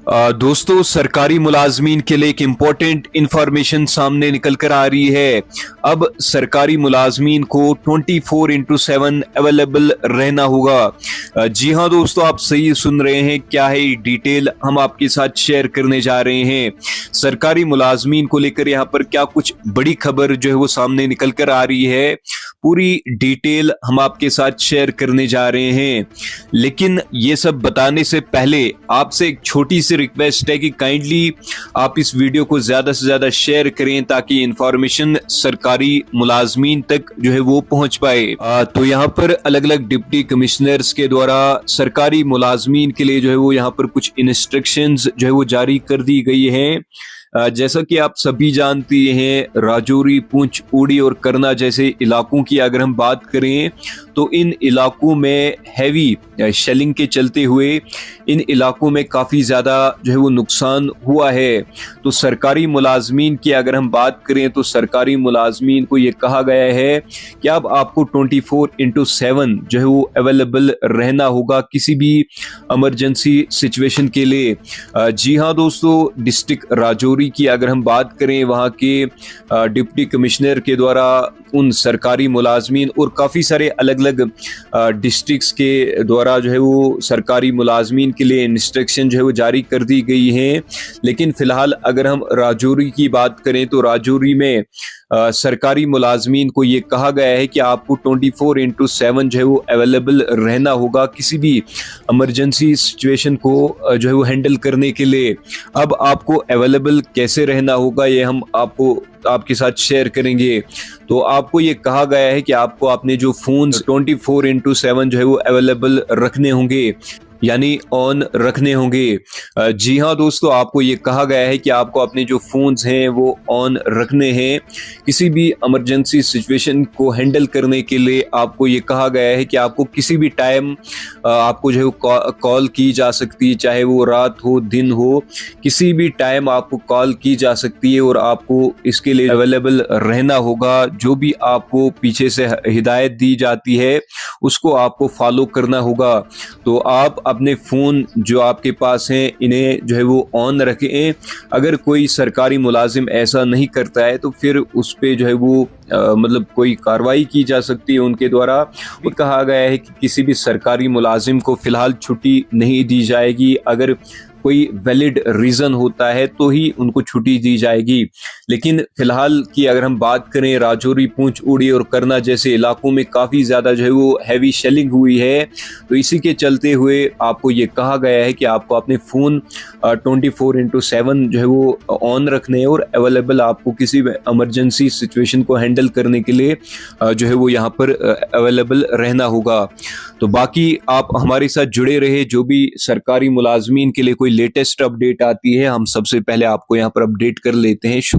दोस्तों, सरकारी मुलाजमीन के लिए एक इम्पोर्टेंट इंफॉर्मेशन सामने निकल कर आ रही है। अब सरकारी मुलाजमीन को 24/7 अवेलेबल रहना होगा। जी हाँ दोस्तों, आप सही सुन रहे हैं। क्या है डिटेल हम आपके साथ शेयर करने जा रहे हैं। सरकारी मुलाजमीन को लेकर यहाँ पर क्या कुछ बड़ी खबर जो है वो सामने निकल कर आ रही है, पूरी डिटेल हम आपके साथ शेयर करने जा रहे हैं। लेकिन ये सब बताने से पहले आपसे एक छोटी सी रिक्वेस्ट है कि काइंडली आप इस वीडियो को ज्यादा से ज्यादा शेयर करें ताकि इंफॉर्मेशन सरकारी मुलाजमीन तक जो है वो पहुंच पाए। तो यहाँ पर अलग अलग डिप्टी कमिश्नर्स के द्वारा सरकारी मुलाजमीन के लिए जो है वो यहाँ पर कुछ इंस्ट्रक्शंस जो है वो जारी कर दी गई हैं। जैसा कि आप सभी जानते हैं, राजौरी, पुंछ, उड़ी और करना जैसे इलाकों की अगर हम बात करें तो इन इलाकों में हैवी शेलिंग के चलते हुए इन इलाकों में काफ़ी ज़्यादा जो है वो नुकसान हुआ है। तो सरकारी मुलाजमीन की अगर हम बात करें तो सरकारी मुलाजमीन को ये कहा गया है कि अब आपको 24/7 जो है वो अवेलेबल रहना होगा किसी भी इमरजेंसी सिचुएशन के लिए। जी हाँ दोस्तों, डिस्ट्रिक्ट राजौरी की अगर हम बात करें, वहाँ के डिप्टी कमिश्नर के द्वारा उन सरकारी मुलाजमीन और काफ़ी सारे अलग अलग डिस्ट्रिक्ट्स के द्वारा जो है वो सरकारी मुलाजमीन के लिए इंस्ट्रक्शन जो है वो जारी कर दी गई हैं। लेकिन फ़िलहाल अगर हम राजौरी की बात करें तो राजौरी में सरकारी मुलाजमीन को ये कहा गया है कि आपको 24/7 जो है वो अवेलेबल रहना होगा किसी भी इमरजेंसी सिचुएशन को जो है वो हैंडल करने के लिए। अब आपको अवेलेबल कैसे रहना होगा ये हम आपके साथ शेयर करेंगे। तो आपको ये कहा गया है कि आपको अपने जो फोन्स 24/7 जो है वो अवेलेबल रखने होंगे, यानी ऑन रखने होंगे। जी हाँ दोस्तों, आपको ये कहा गया है कि आपको अपने जो फोन्स हैं वो ऑन रखने हैं। किसी भी इमरजेंसी सिचुएशन को हैंडल करने के लिए आपको ये कहा गया है कि आपको किसी भी टाइम आपको जो है कॉल की जा सकती है, चाहे वो रात हो दिन हो, किसी भी टाइम आपको कॉल की जा सकती है और आपको इसके लिए अवेलेबल रहना होगा। जो भी आपको पीछे से हिदायत दी जाती है उसको आपको फॉलो करना होगा। तो आप अपने फ़ोन जो आपके पास हैं इन्हें जो है वो ऑन रखें। अगर कोई सरकारी मुलाजिम ऐसा नहीं करता है तो फिर उस पे जो है वो मतलब कोई कार्रवाई की जा सकती है उनके द्वारा। वो कहा गया है कि किसी भी सरकारी मुलाजिम को फ़िलहाल छुट्टी नहीं दी जाएगी। अगर कोई वैलिड रीज़न होता है तो ही उनको छुट्टी दी जाएगी। लेकिन फ़िलहाल की अगर हम बात करें, राजौरी, पुंछ, उड़ी और करना जैसे इलाकों में काफ़ी ज़्यादा जो है वो हैवी शेलिंग हुई है। तो इसी के चलते हुए आपको ये कहा गया है कि आपको अपने फ़ोन 24/7 जो है वो ऑन रखने हैं और अवेलेबल आपको किसी इमरजेंसी सिचुएशन को हैंडल करने के लिए जो है वो यहाँ पर अवेलेबल रहना होगा। तो बाकी आप हमारे साथ जुड़े रहे। जो भी सरकारी मुलाजमीन के लिए कोई लेटेस्ट अपडेट आती है हम सबसे पहले आपको यहाँ पर अपडेट कर लेते हैं।